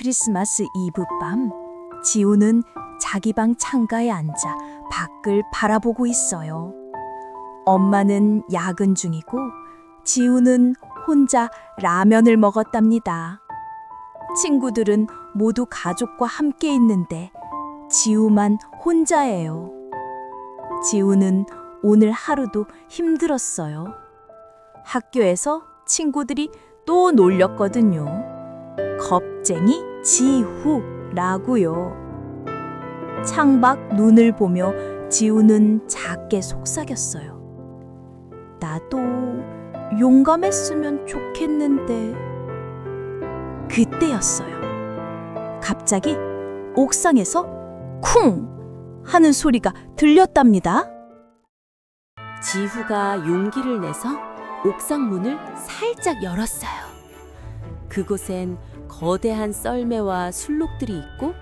크리스마스 이브 밤, 지우는 자기 방 창가에 앉아 밖을 바라보고 있어요. 엄마는 야근 중이고 지우는 혼자 라면을 먹었답니다. 친구들은 모두 가족과 함께 있는데 지우만 혼자예요. 지우는 오늘 하루도 힘들었어요. 학교에서 친구들이 또 놀렸거든요. 겁쟁이 지후라고요. 창밖 눈을 보며 지우는 작게 속삭였어요. 나도 용감했으면 좋겠는데. 그때였어요. 갑자기 옥상에서 쿵 하는 소리가 들렸답니다. 지후가 용기를 내서 옥상 문을 살짝 열었어요. 그곳엔 거대한 썰매와 술록들이 있고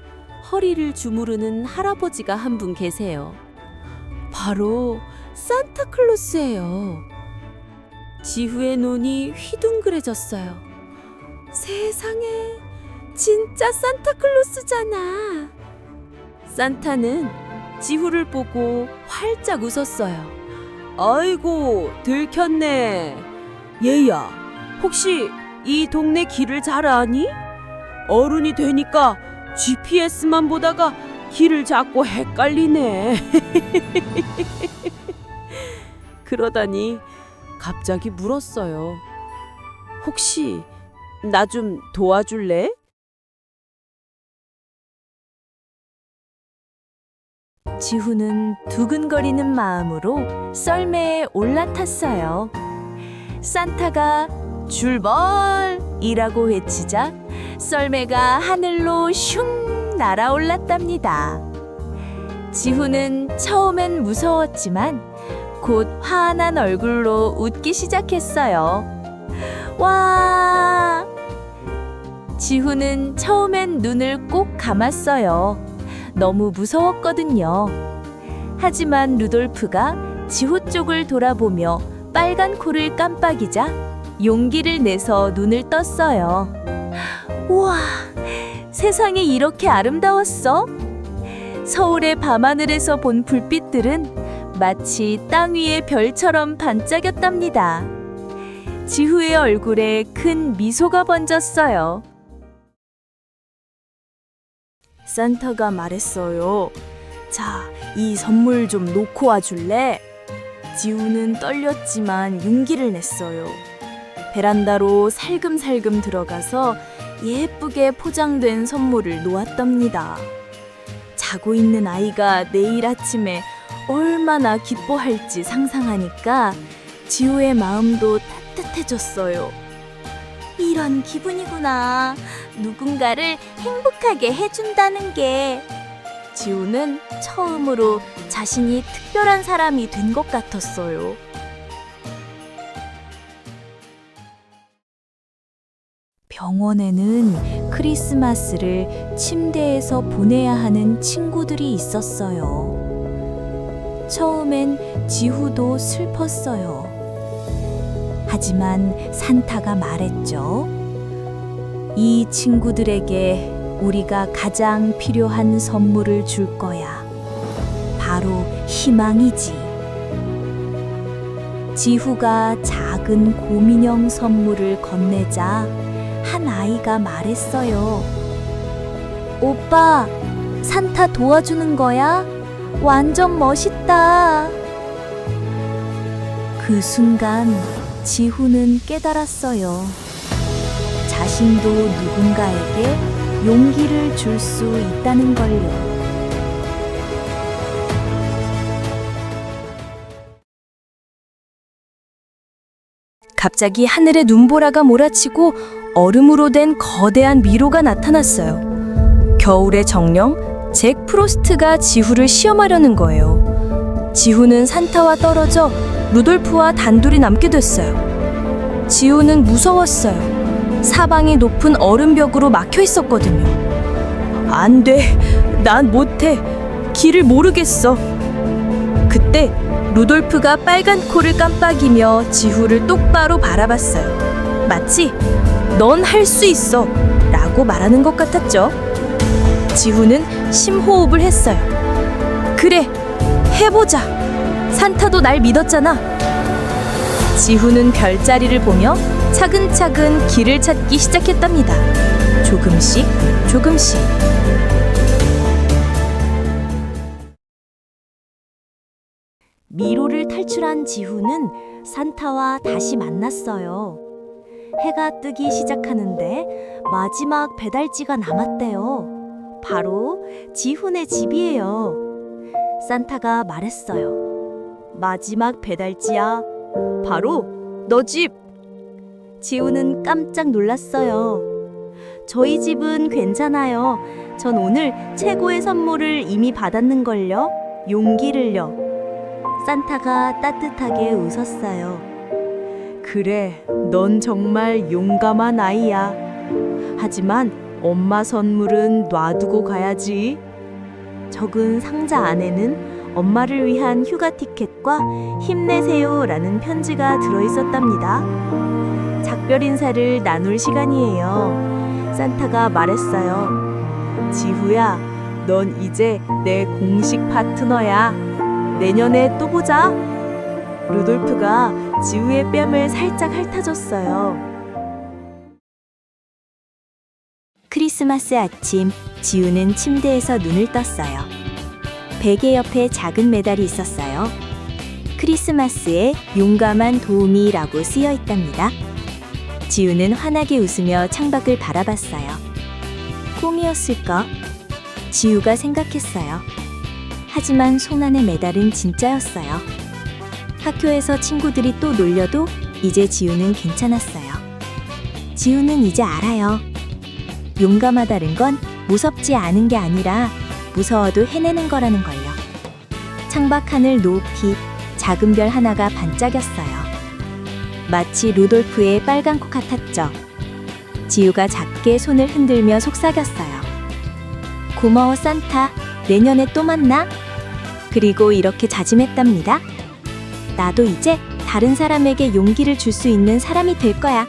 허리를 주무르는 할아버지가 한 분 계세요. 바로 산타클로스예요. 지후의 눈이 휘둥그레졌어요. 세상에, 진짜 산타클로스잖아. 산타는 지후를 보고 활짝 웃었어요. 아이고, 들켰네. 얘야, 혹시 이 동네 길을 잘 아니? 어른이 되니까 GPS만 보다가 길을 자꾸 헷갈리네. 그러다니 갑자기 물었어요. 혹시 나 좀 도와줄래? 지후는 두근거리는 마음으로 썰매에 올라탔어요. 산타가 출발이라고 외치자 썰매가 하늘로 슝 날아올랐답니다. 지후는 처음엔 무서웠지만 곧 환한 얼굴로 웃기 시작했어요. 와! 지후는 처음엔 눈을 꼭 감았어요. 너무 무서웠거든요. 하지만 루돌프가 지후 쪽을 돌아보며 빨간 코를 깜빡이자 용기를 내서 눈을 떴어요. 우와! 세상이 이렇게 아름다웠어? 서울의 밤하늘에서 본 불빛들은 마치 땅 위의 별처럼 반짝였답니다. 지후의 얼굴에 큰 미소가 번졌어요. 산타가 말했어요. 자, 이 선물 좀 놓고 와줄래? 지우는 떨렸지만 용기를 냈어요. 베란다로 살금살금 들어가서 예쁘게 포장된 선물을 놓았답니다. 자고 있는 아이가 내일 아침에 얼마나 기뻐할지 상상하니까 지우의 마음도 따뜻해졌어요. 이런 기분이구나. 누군가를 행복하게 해준다는 게. 지우는 처음으로 자신이 특별한 사람이 된 것 같았어요. 병원에는 크리스마스를 침대에서 보내야 하는 친구들이 있었어요. 처음엔 지후도 슬펐어요. 하지만 산타가 말했죠. 이 친구들에게 우리가 가장 필요한 선물을 줄 거야. 바로 희망이지. 지후가 작은 곰인형 선물을 건네자 한 아이가 말했어요. 오빠, 산타 도와주는 거야? 완전 멋있다. 그 순간 지후는 깨달았어요. 자신도 누군가에게 용기를 줄 수 있다는 걸요. 갑자기 하늘에 눈보라가 몰아치고 얼음으로 된 거대한 미로가 나타났어요. 겨울의 정령 잭 프로스트가 지후를 시험하려는 거예요. 지후는 산타와 떨어져 루돌프와 단둘이 남게 됐어요. 지후는 무서웠어요. 사방이 높은 얼음벽으로 막혀 있었거든요. 안 돼, 난 못해. 길을 모르겠어. 그때 루돌프가 빨간 코를 깜빡이며 지후를 똑바로 바라봤어요. 마치 넌 할 수 있어 라고 라고 말하는 것 같았죠. 지후는 심호흡을 했어요. 그래, 해보자. 산타도 날 믿었잖아. 지후는 별자리를 보며 차근차근 길을 찾기 시작했답니다. 조금씩 조금씩. 미로를 탈출한 지후는 산타와 다시 만났어요. 해가 뜨기 시작하는데 마지막 배달지가 남았대요. 바로 지훈의 집이에요. 산타가 말했어요. 마지막 배달지야. 바로 너 집. 지훈은 깜짝 놀랐어요. 저희 집은 괜찮아요. 전 오늘 최고의 선물을 이미 받았는걸요. 용기를요. 산타가 따뜻하게 웃었어요. 그래, 넌 정말 용감한 아이야. 하지만 엄마 선물은 놔두고 가야지. 적은 상자 안에는 엄마를 위한 휴가 티켓과 힘내세요라는 편지가 들어있었답니다. 작별 인사를 나눌 시간이에요. 산타가 말했어요. 지후야, 넌 이제 내 공식 파트너야. 내년에 또 보자. 루돌프가 지우의 뺨을 살짝 핥아줬어요. 크리스마스 아침, 지우는 침대에서 눈을 떴어요. 베개 옆에 작은 메달이 있었어요. 크리스마스에 용감한 도우미라고 쓰여 있답니다. 지우는 환하게 웃으며 창밖을 바라봤어요. 꿈이었을까? 지우가 생각했어요. 하지만 손안의 메달은 진짜였어요. 학교에서 친구들이 또 놀려도 이제 지우는 괜찮았어요. 지우는 이제 알아요. 용감하다는 건 무섭지 않은 게 아니라 무서워도 해내는 거라는 걸요. 창밖 하늘 높이 작은 별 하나가 반짝였어요. 마치 루돌프의 빨간 코 같았죠. 지우가 작게 손을 흔들며 속삭였어요. 고마워 산타. 내년에 또 만나. 그리고 이렇게 다짐했답니다. 나도 이제 다른 사람에게 용기를 줄 수 있는 사람이 될 거야.